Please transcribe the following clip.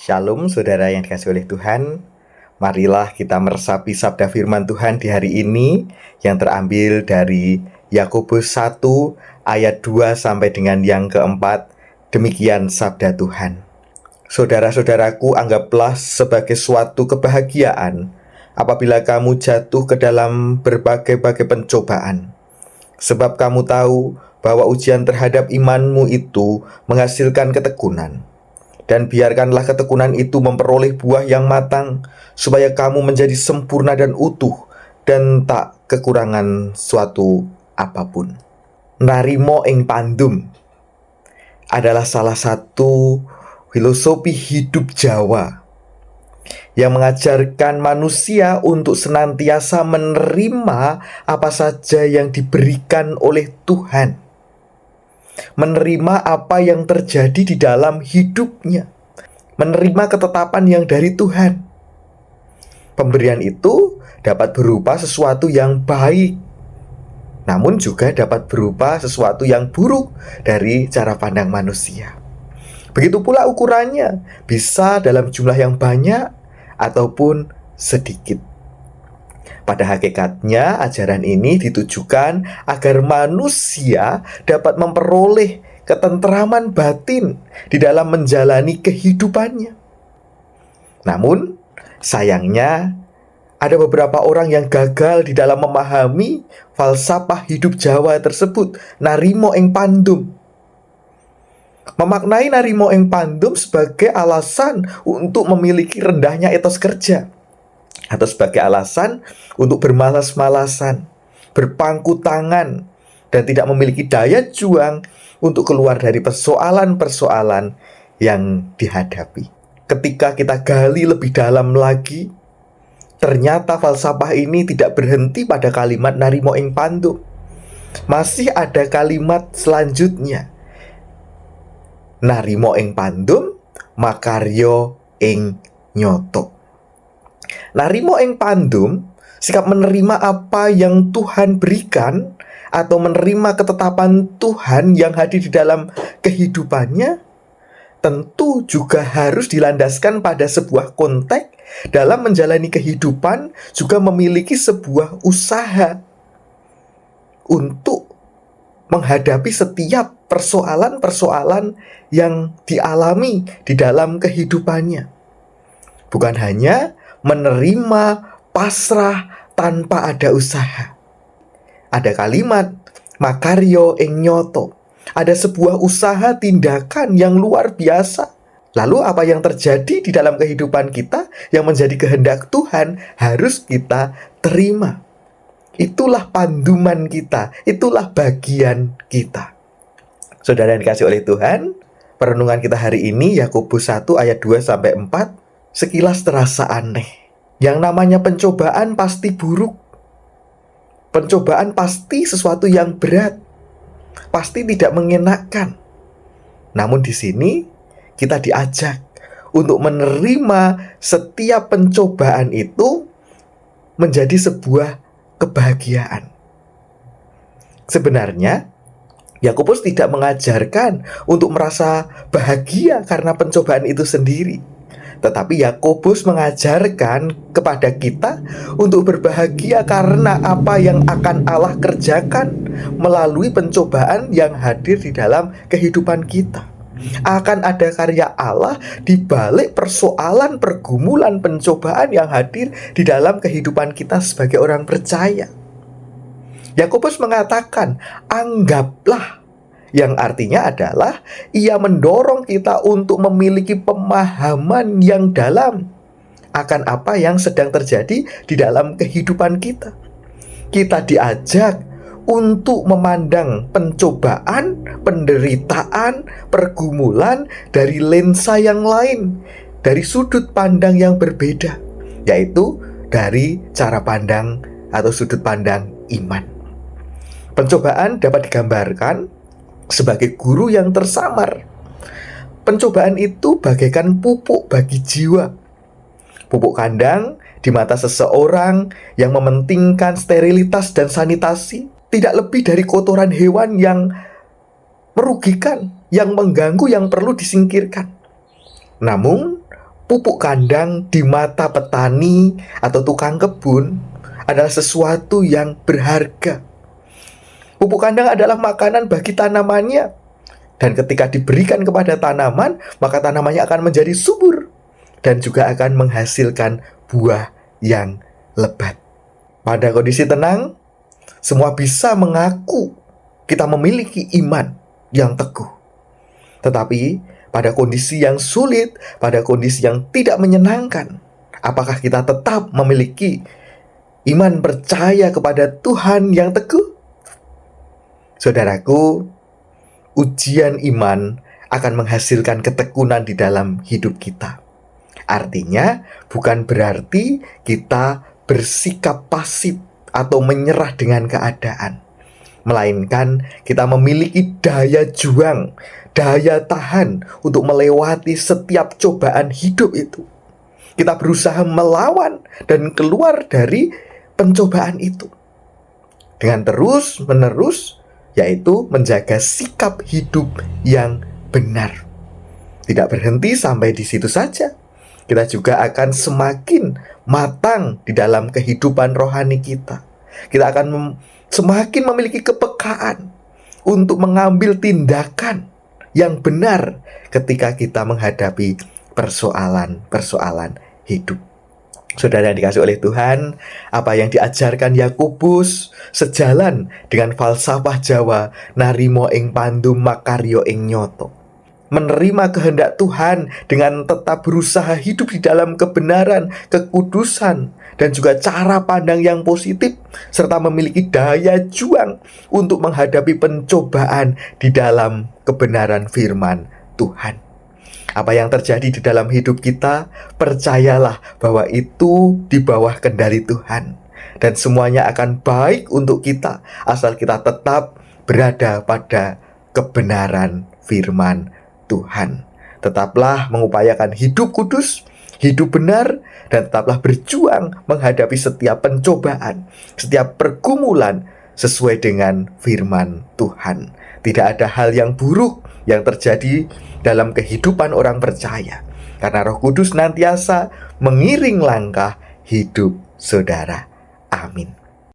Shalom saudara yang dikasihi oleh Tuhan. Marilah kita meresapi sabda firman Tuhan di hari ini yang terambil dari Yakobus 1 ayat 2 sampai dengan yang keempat. Demikian sabda Tuhan. Saudara-saudaraku, anggaplah sebagai suatu kebahagiaan apabila kamu jatuh ke dalam berbagai-bagai pencobaan. Sebab kamu tahu bahwa ujian terhadap imanmu itu menghasilkan ketekunan. Dan biarkanlah ketekunan itu memperoleh buah yang matang, supaya kamu menjadi sempurna dan utuh, dan tak kekurangan suatu apapun. Narimo ing pandum adalah salah satu filosofi hidup Jawa yang mengajarkan manusia untuk senantiasa menerima apa saja yang diberikan oleh Tuhan. Menerima apa yang terjadi di dalam hidupnya, menerima ketetapan yang dari Tuhan. Pemberian itu dapat berupa sesuatu yang baik, namun juga dapat berupa sesuatu yang buruk dari cara pandang manusia. Begitu pula ukurannya, bisa dalam jumlah yang banyak ataupun sedikit. Pada hakikatnya, ajaran ini ditujukan agar manusia dapat memperoleh ketentraman batin di dalam menjalani kehidupannya. Namun, sayangnya, ada beberapa orang yang gagal di dalam memahami falsafah hidup Jawa tersebut, narimo ing pandum. Memaknai narimo ing pandum sebagai alasan untuk memiliki rendahnya etos kerja, atau sebagai alasan untuk bermalas-malasan, berpangku tangan, dan tidak memiliki daya juang untuk keluar dari persoalan-persoalan yang dihadapi. Ketika kita gali lebih dalam lagi, ternyata falsafah ini tidak berhenti pada kalimat narimo ing pandum. Masih ada kalimat selanjutnya. Narimo ing pandum, makaryo ing nyoto. Narimo ing pandum, sikap menerima apa yang Tuhan berikan atau menerima ketetapan Tuhan yang hadir di dalam kehidupannya, tentu juga harus dilandaskan pada sebuah konteks dalam menjalani kehidupan, juga memiliki sebuah usaha untuk menghadapi setiap persoalan-persoalan yang dialami di dalam kehidupannya. Bukan hanya menerima pasrah tanpa ada usaha. Ada kalimat makaryo ing nyoto. Ada sebuah usaha tindakan yang luar biasa. Lalu apa yang terjadi di dalam kehidupan kita yang menjadi kehendak Tuhan harus kita terima. Itulah panduman kita, itulah bagian kita. Saudara yang dikasihi oleh Tuhan, perenungan kita hari ini Yakobus 1 ayat 2 sampai 4. Sekilas terasa aneh. Yang namanya pencobaan pasti buruk. Pencobaan pasti sesuatu yang berat. Pasti tidak mengenakan. Namun di sini kita diajak untuk menerima setiap pencobaan itu menjadi sebuah kebahagiaan. Sebenarnya Yakobus tidak mengajarkan untuk merasa bahagia karena pencobaan itu sendiri. Tetapi Yakobus mengajarkan kepada kita untuk berbahagia karena apa yang akan Allah kerjakan melalui pencobaan yang hadir di dalam kehidupan kita. Akan ada karya Allah di balik persoalan, pergumulan, pencobaan yang hadir di dalam kehidupan kita sebagai orang percaya. Yakobus mengatakan, anggaplah, yang artinya adalah ia mendorong kita untuk memiliki pemahaman yang dalam akan apa yang sedang terjadi di dalam kehidupan kita. Kita diajak untuk memandang pencobaan, penderitaan, pergumulan dari lensa yang lain, dari sudut pandang yang berbeda, yaitu dari cara pandang atau sudut pandang iman. Pencobaan dapat digambarkan sebagai guru yang tersamar. Pencobaan itu bagaikan pupuk bagi jiwa. Pupuk kandang di mata seseorang yang mementingkan sterilitas dan sanitasi tidak lebih dari kotoran hewan yang merugikan, yang mengganggu, yang perlu disingkirkan. Namun, pupuk kandang di mata petani atau tukang kebun adalah sesuatu yang berharga. Pupuk kandang adalah makanan bagi tanamannya. Dan ketika diberikan kepada tanaman, maka tanamannya akan menjadi subur dan juga akan menghasilkan buah yang lebat. Pada kondisi tenang, semua bisa mengaku kita memiliki iman yang teguh. Tetapi pada kondisi yang sulit, pada kondisi yang tidak menyenangkan, apakah kita tetap memiliki iman percaya kepada Tuhan yang teguh? Saudaraku, ujian iman akan menghasilkan ketekunan di dalam hidup kita. Artinya, bukan berarti kita bersikap pasif atau menyerah dengan keadaan, melainkan kita memiliki daya juang, daya tahan untuk melewati setiap cobaan hidup itu. Kita berusaha melawan dan keluar dari pencobaan itu dengan terus-menerus, yaitu menjaga sikap hidup yang benar. Tidak berhenti sampai di situ saja. Kita juga akan semakin matang di dalam kehidupan rohani kita. Kita akan semakin memiliki kepekaan untuk mengambil tindakan yang benar ketika kita menghadapi persoalan-persoalan hidup. Saudara yang dikasihi oleh Tuhan, apa yang diajarkan Yakobus sejalan dengan falsafah Jawa, narimo ing pandum makaryo ing nyoto. Menerima kehendak Tuhan dengan tetap berusaha hidup di dalam kebenaran, kekudusan, dan juga cara pandang yang positif, serta memiliki daya juang untuk menghadapi pencobaan di dalam kebenaran firman Tuhan. Apa yang terjadi di dalam hidup kita, percayalah bahwa itu di bawah kendali Tuhan. Dan semuanya akan baik untuk kita, asal kita tetap berada pada kebenaran firman Tuhan. Tetaplah mengupayakan hidup kudus, hidup benar, dan tetaplah berjuang menghadapi setiap pencobaan, setiap pergumulan sesuai dengan firman Tuhan. Tidak ada hal yang buruk yang terjadi dalam kehidupan orang percaya, karena Roh Kudus nantiasa mengiring langkah hidup saudara. Amin.